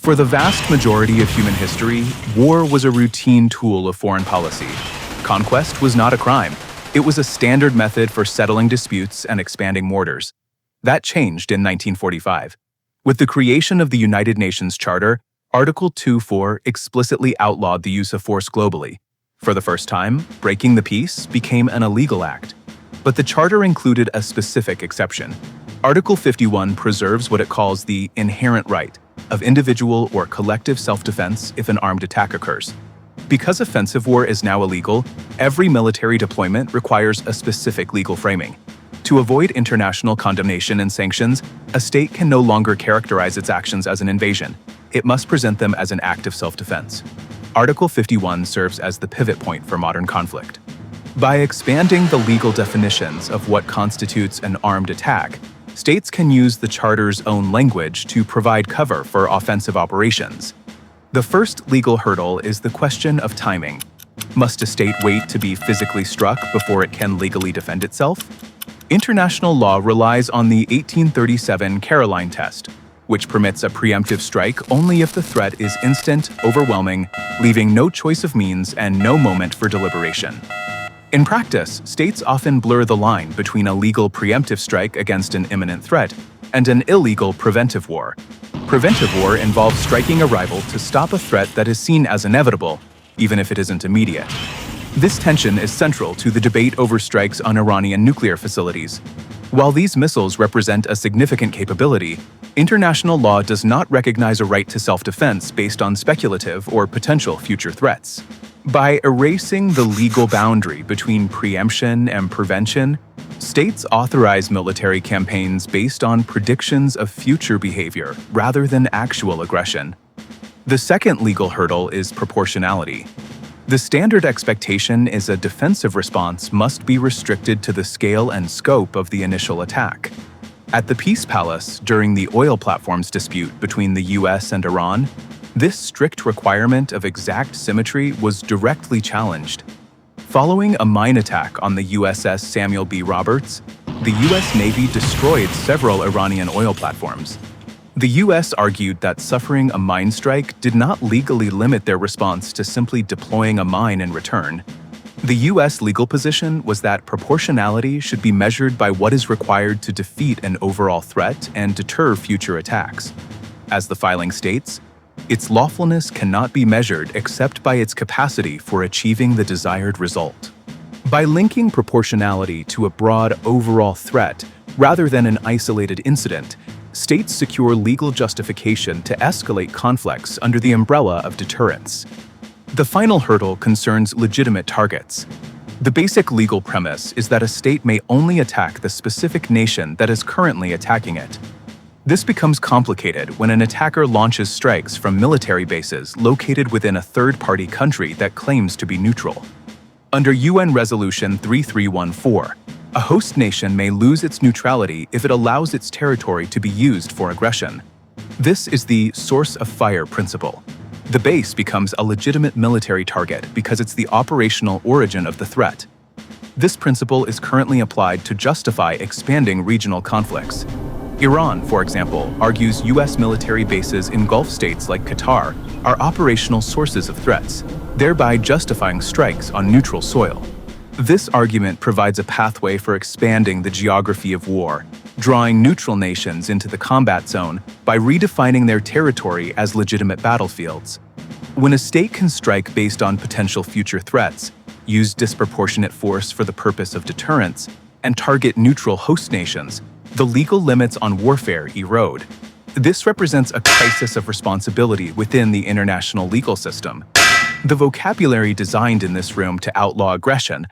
For the vast majority of human history, war was a routine tool of foreign policy. Conquest was not a crime. It was a standard method for settling disputes and expanding borders. That changed in 1945. With the creation of the United Nations Charter, Article 2.4 explicitly outlawed the use of force globally. For the first time, breaking the peace became an illegal act. But the Charter included a specific exception. Article 51 preserves what it calls the inherent right of individual or collective self-defense if an armed attack occurs. Because offensive war is now illegal, every military deployment requires a specific legal framing. To avoid international condemnation and sanctions, a state can no longer characterize its actions as an invasion. It must present them as an act of self-defense. Article 51 serves as the pivot point for modern conflict. By expanding the legal definitions of what constitutes an armed attack, states can use the Charter's own language to provide cover for offensive operations. The first legal hurdle is the question of timing. Must a state wait to be physically struck before it can legally defend itself? International law relies on the 1837 Caroline test, which permits a preemptive strike only if the threat is instant, overwhelming, leaving no choice of means and no moment for deliberation. In practice, states often blur the line between a legal preemptive strike against an imminent threat and an illegal preventive war. Preventive war involves striking a rival to stop a threat that is seen as inevitable, even if it isn't immediate. This tension is central to the debate over strikes on Iranian nuclear facilities. While these missiles represent a significant capability, international law does not recognize a right to self-defense based on speculative or potential future threats. By erasing the legal boundary between preemption and prevention, states authorize military campaigns based on predictions of future behavior rather than actual aggression. The second legal hurdle is proportionality. The standard expectation is a defensive response must be restricted to the scale and scope of the initial attack. At the Peace Palace, during the oil platforms dispute between the US and Iran, this strict requirement of exact symmetry was directly challenged. Following a mine attack on the USS Samuel B. Roberts, the US Navy destroyed several Iranian oil platforms. The US argued that suffering a mine strike did not legally limit their response to simply deploying a mine in return. The US legal position was that proportionality should be measured by what is required to defeat an overall threat and deter future attacks. As the filing states, its lawfulness cannot be measured except by its capacity for achieving the desired result. By linking proportionality to a broad overall threat rather than an isolated incident, states secure legal justification to escalate conflicts under the umbrella of deterrence. The final hurdle concerns legitimate targets. The basic legal premise is that a state may only attack the specific nation that is currently attacking it. This becomes complicated when an attacker launches strikes from military bases located within a third-party country that claims to be neutral. Under UN Resolution 3314, a host nation may lose its neutrality if it allows its territory to be used for aggression. This is the source of fire principle. The base becomes a legitimate military target because it's the operational origin of the threat. This principle is currently applied to justify expanding regional conflicts. Iran, for example, argues US military bases in Gulf states like Qatar are operational sources of threats, thereby justifying strikes on neutral soil. This argument provides a pathway for expanding the geography of war, drawing neutral nations into the combat zone by redefining their territory as legitimate battlefields. When a state can strike based on potential future threats, use disproportionate force for the purpose of deterrence, and target neutral host nations, the legal limits on warfare erode. This represents a crisis of responsibility within the international legal system. The vocabulary designed in this room to outlaw aggression